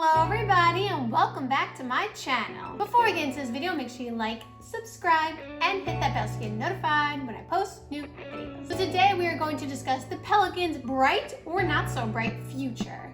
Hello everybody and welcome back to my channel. Before we get into this video, make sure you like, subscribe, and hit that bell so you get notified when I post new videos. So today we are going to discuss the Pelicans' bright or not so bright future.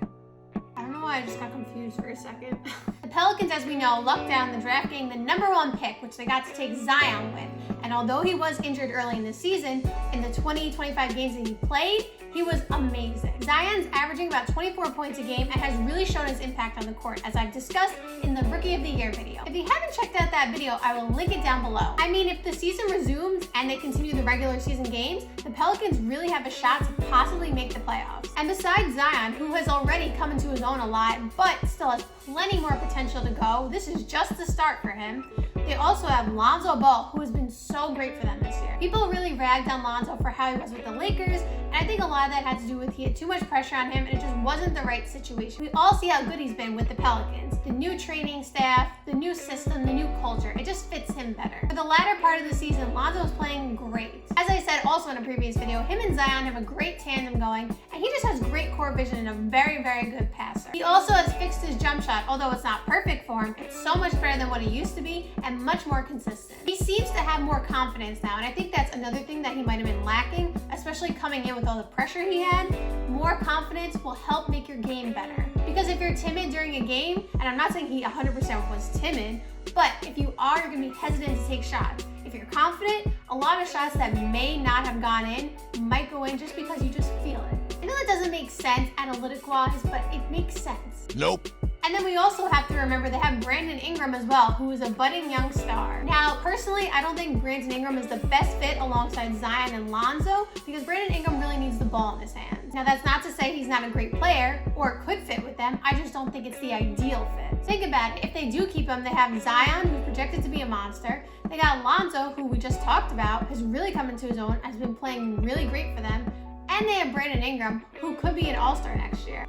I don't know why I just got confused for a second. The Pelicans, as we know, lucked down in the draft getting the #1 pick, which they got to take Zion with. And although he was injured early in the season, in the 20-25 games that he played, he was amazing. Zion's averaging about 24 points a game and has really shown his impact on the court, as I've discussed in the Rookie of the Year video. If you haven't checked out that video, I will link it down below. I mean, if the season resumes and they continue the regular season games, the Pelicans really have a shot to possibly make the playoffs. And besides Zion, who has already come into his own a lot, but still has plenty more potential to go, this is just the start for him. They also have Alonzo Ball, who has been so great for them this year. People really ragged on Lonzo for how he was with the Lakers, and I think a lot of that had to do with he had too much pressure on him and it just wasn't the right situation. We all see how good he's been with the Pelicans. The new training staff, the new system, the new culture, it just fits him better. For the latter part of the season, Lonzo was playing great. As I said also in a previous video, him and Zion have a great tandem going, and he just has great court vision and a very, very good passer. He also has fixed his jump shot, although it's not perfect for him, it's so much better than what it used to be and much more consistent. He seems to have more confidence now, and I think that's another thing that he might have been lacking, especially coming in with all the pressure he had. More confidence will help make your game better. Because if you're timid during a game, and I'm not saying he 100% was timid, but if you are, you're gonna be hesitant to take shots. If you're confident, a lot of shots that may not have gone in might go in just because you just feel it. I know that doesn't make sense analytic-wise, but it makes sense. Nope. And then we also have to remember they have Brandon Ingram as well, who is a budding young star. Now, personally, I don't think Brandon Ingram is the best fit alongside Zion and Lonzo because Brandon Ingram really needs the ball in his hands. Now, that's not to say he's not a great player or could fit with them. I just don't think it's the ideal fit. Think about it. If they do keep him, they have Zion, who's projected to be a monster. They got Lonzo, who we just talked about, has really come into his own, has been playing really great for them. And they have Brandon Ingram, who could be an all-star next year.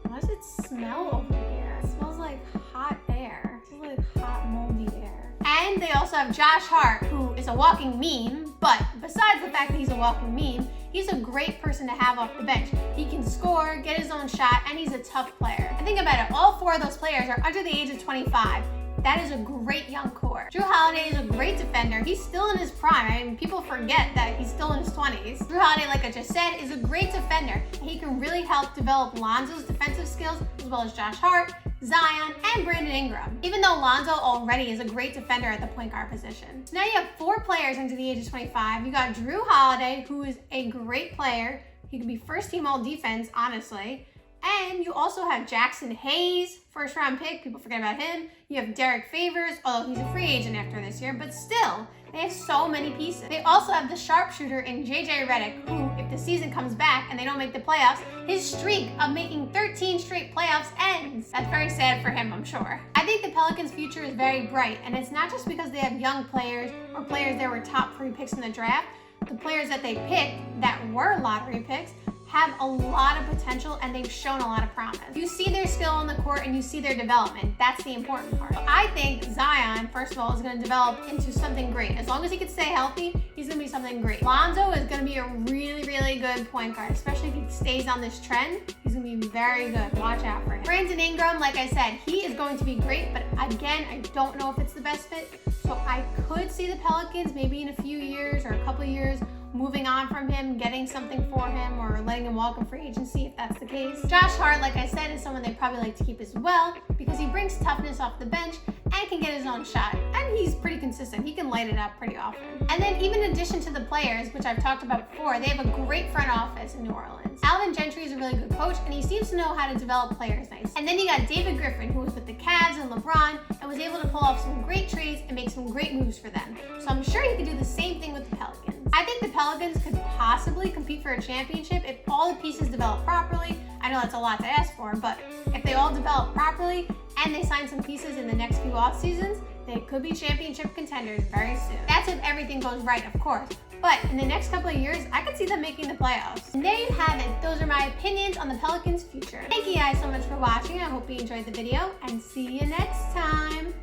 Why does it smell over here? It smells like hot air. It smells like hot, moldy air. And they also have Josh Hart, who is a walking meme, but besides the fact that he's a walking meme, he's a great person to have off the bench. He can score, get his own shot, and he's a tough player. And think about it, all four of those players are under the age of 25. That is a great young core. Jrue Holiday is a great defender. He's still in his prime. I mean, people forget that he's still in his 20s. Jrue Holiday, like I just said, is a great defender. And he can really help develop Lonzo's defensive skills, as well as Josh Hart, Zion, and Brandon Ingram. Even though Lonzo already is a great defender at the point guard position. So now you have 4 players under the age of 25. You got Jrue Holiday, who is a great player. He could be first team all defense, honestly. And you also have Jackson Hayes, first round pick. People forget about him. You have Derek Favors, although he's a free agent after this year, but still, they have so many pieces. They also have the sharpshooter in JJ Redick, who, if the season comes back and they don't make the playoffs, his streak of making 13 straight playoffs ends. That's very sad for him, I'm sure. I think the Pelicans' future is very bright, and it's not just because they have young players or players that were top 3 picks in the draft. The players that they picked that were lottery picks have a lot of potential and they've shown a lot of promise. You see their skill on the court and you see their development. That's the important part. So I think Zion, first of all, is going to develop into something great. As long as he can stay healthy, he's going to be something great. Lonzo is going to be a really, really good point guard, especially if he stays on this trend. He's going to be very good. Watch out for him. Brandon Ingram, like I said, he is going to be great, but again, I don't know if it's the best fit. So I could see the Pelicans maybe in a few years or a couple of years moving on from him, getting something for him, or letting him walk in free agency if that's the case. Josh Hart, like I said, is someone they probably like to keep as well because he brings toughness off the bench and can get his own shot. And he's pretty consistent. He can light it up pretty often. And then even in addition to the players, which I've talked about before, they have a great front office in New Orleans. Alvin Gentry is a really good coach and he seems to know how to develop players nice. And then you got David Griffin, who was with the Cavs and LeBron and was able to pull off some great trades and make some great moves for them. So I'm sure he could do the same thing with the Pelicans. I think the Pelicans could possibly compete for a championship if all the pieces develop properly. I know that's a lot to ask for, but if they all develop properly and they sign some pieces in the next few off seasons, they could be championship contenders very soon. That's if everything goes right, of course. But in the next couple of years, I could see them making the playoffs. And there you have it. Those are my opinions on the Pelicans' future. Thank you guys so much for watching. I hope you enjoyed the video and see you next time.